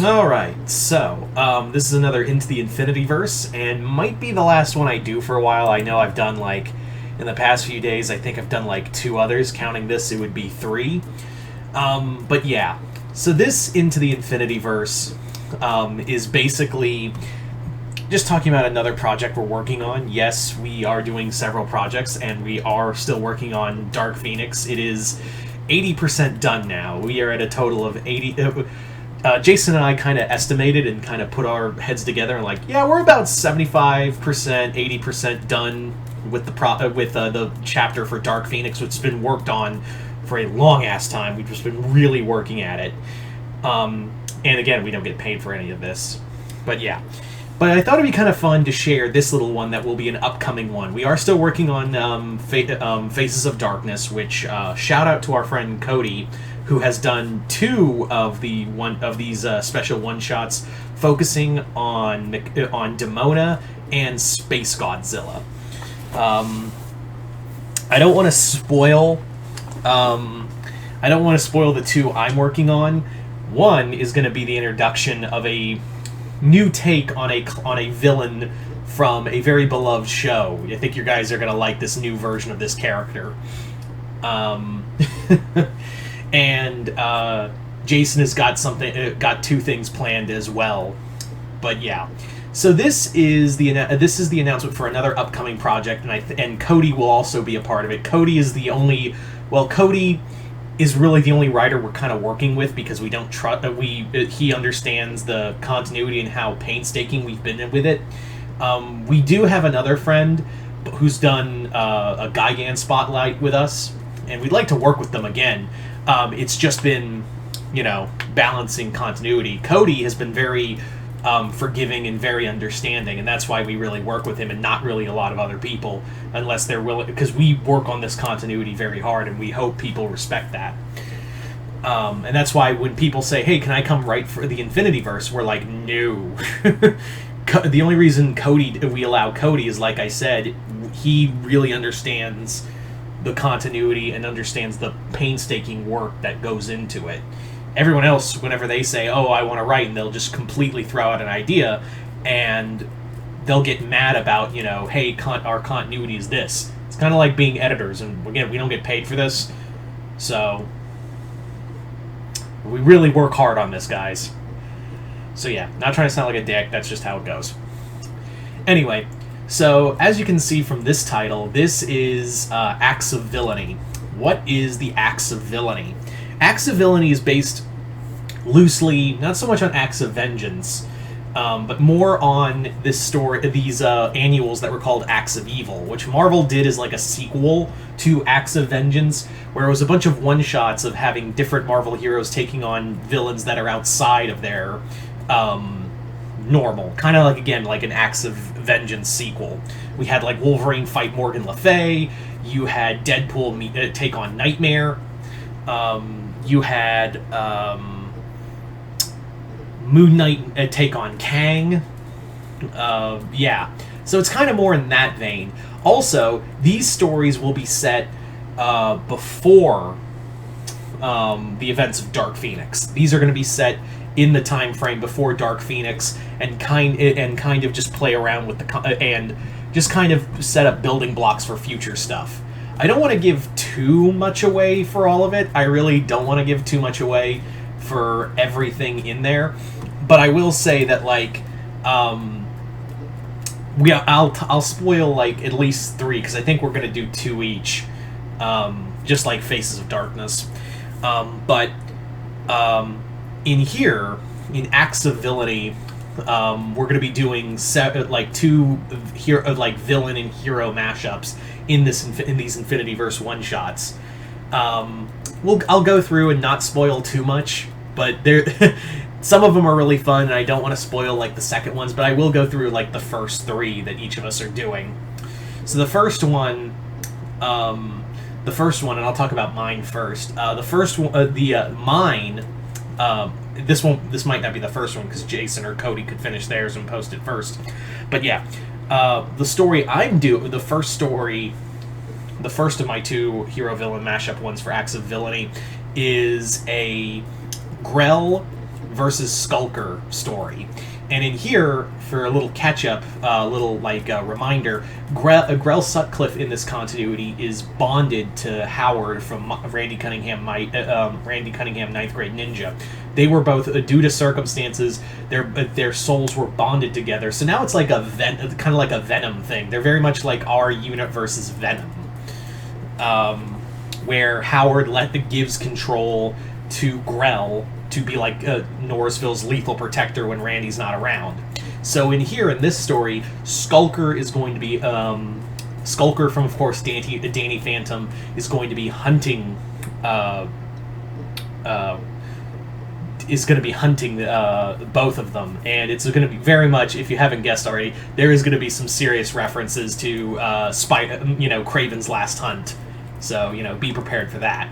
Alright, so, this is another Into the Infinityverse, and might be the last one I do for a while. I know I've done, like, in the past few days, I think I've done, like, 2 others. Counting this, it would be 3. But yeah. So this Into the Infinityverse, is basically just talking about another project we're working on. Yes, we are doing several projects, and we are still working on Dark Phoenix. It is 80% done now. We are at a total of 80... Jason and I kind of estimated and kind of put our heads together and like, yeah, we're about 75%, 80% done with the chapter for Dark Phoenix, which has been worked on for a long-ass time. We've just been really working at it. And again, we don't get paid for any of this. But yeah. But I thought it'd be kind of fun to share this little one that will be an upcoming one. We are still working on Faces of Darkness, which, shout out to our friend Cody, who has done 2 of these special one-shots focusing on Demona and Space Godzilla. I don't want to spoil the 2 I'm working on. One is going to be the introduction of a new take on a villain from a very beloved show. I think you guys are going to like this new version of this character. And Jason has got 2 things planned as well. But yeah, so this is the announcement for another upcoming project, and Cody will also be a part of it. Cody is Cody is really the only writer we're kind of working with because we don't trust he understands the continuity and how painstaking we've been with it. We do have another friend who's done a Gigan Spotlight with us, and we'd like to work with them again. It's just been, balancing continuity. Cody has been very forgiving and very understanding, and that's why we really work with him and not really a lot of other people, unless they're willing, because we work on this continuity very hard, and we hope people respect that. And that's why when people say, hey, can I come write for the Infinityverse, we're like, no. The only reason we allow Cody is, like I said, he really understands the continuity and understands the painstaking work that goes into it. Everyone else, whenever they say, oh, I want to write, and they'll just completely throw out an idea, and they'll get mad about, hey, our continuity is this. It's kind of like being editors, and again, we don't get paid for this, so we really work hard on this, guys. So yeah, not trying to sound like a dick, that's just how it goes. Anyway, so, as you can see from this title, this is Acts of Villany. What is the Acts of Villany? Acts of Villany is based loosely, not so much on Acts of Vengeance, but more on these annuals that were called Acts of Evil, which Marvel did as like a sequel to Acts of Vengeance, where it was a bunch of one-shots of having different Marvel heroes taking on villains that are outside of their normal. Kind of like, again, like an Acts of Vengeance sequel. We had like Wolverine fight Morgan Le Fay. You had Deadpool take on Nightmare. You had Moon Knight take on Kang. Yeah. So it's kind of more in that vein. Also, these stories will be set before the events of Dark Phoenix. These are going to be set in the time frame before Dark Phoenix, and kind of just play around with and just kind of set up building blocks for future stuff. I don't want to give too much away for all of it. I really don't want to give too much away for everything in there, but I will say that like I'll spoil like at least 3 because I think we're gonna do 2 each, just like Faces of Darkness, but in here, in Acts of Villany, we're going to be doing 2 villain and hero mashups in these Infinityverse one-shots. I'll go through and not spoil too much, but some of them are really fun, and I don't want to spoil like the second ones, but I will go through like the first 3 that each of us are doing. So the first one, and I'll talk about mine first. Mine. This might not be the first one because Jason or Cody could finish theirs and post it first. But yeah, the story I'm doing, the first of my 2 hero-villain mashup ones for Acts of Villany is a Grell versus Skulker story. And in here, for a little catch-up, little reminder, Grell Sutcliffe in this continuity is bonded to Howard from Randy Cunningham, Ninth Grade Ninja. They were both, due to circumstances, their souls were bonded together. So now it's like kind of like a Venom thing. They're very much like our unit versus Venom, where Howard gives control to Grell to be like Norrisville's lethal protector when Randy's not around. So in this story, Skulker is going to be Skulker from, of course, Danny Phantom is going to be hunting both of them, and it's going to be very much, if you haven't guessed already, there is going to be some serious references to Kraven's Last Hunt. So be prepared for that.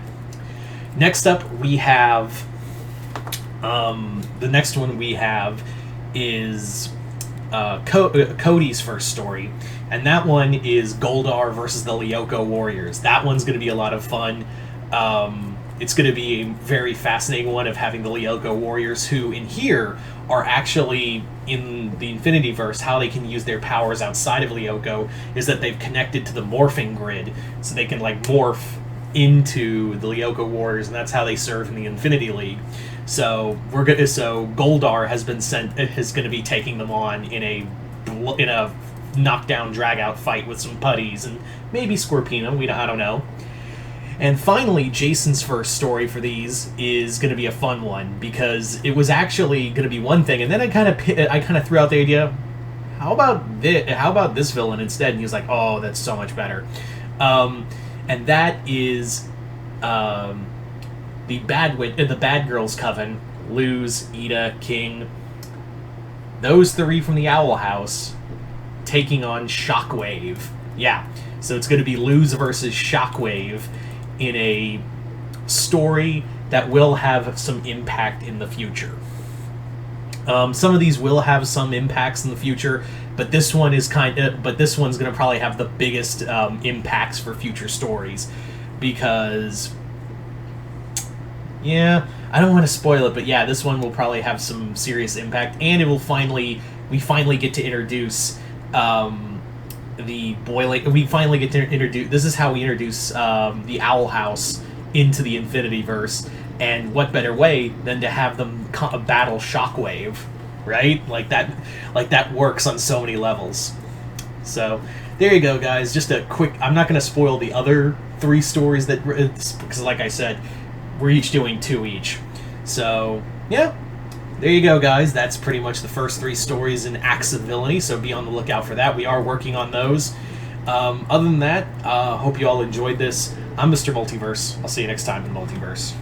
Next up, we have the next one we have is Cody's first story, and that one is Goldar versus the Lyoko Warriors. That one's going to be a lot of fun. It's going to be a very fascinating one of having the Lyoko Warriors, who in here are actually in the Infinityverse. How they can use their powers outside of Lyoko is that they've connected to the morphing grid, so they can morph into the Lyoko Warriors, and that's how they serve in the Infinity League. So Goldar is going to be taking them on in a knockdown drag out fight with some putties and maybe Scorpina. I don't know. And finally, Jason's first story for these is going to be a fun one, because it was actually going to be one thing, and then I kind of threw out the idea, how about this villain instead? And he was like, oh, that's so much better. And that is the Bad Girls Coven, Luz, Ida, King, those three from the Owl House taking on Shockwave. Yeah, so it's going to be Luz versus Shockwave in a story that will have some impact in the future. Some of these will have some impacts in the future, but this one's going to probably have the biggest impacts for future stories, because I don't want to spoil it, but this one will probably have some serious impact, and we finally get to introduce this is how we introduce the Owl House into the Infinityverse, and what better way than to have them battle Shockwave, right? Like that works on so many levels. So there you go, guys. Just a quick, I'm not going to spoil the other three stories because like I said, we're each doing 2 each. So yeah, there you go, guys. That's pretty much the first 3 stories in Acts of Villany, so be on the lookout for that. We are working on those. Other than that, hope you all enjoyed this. I'm Mr. Multiverse. I'll see you next time in the Multiverse.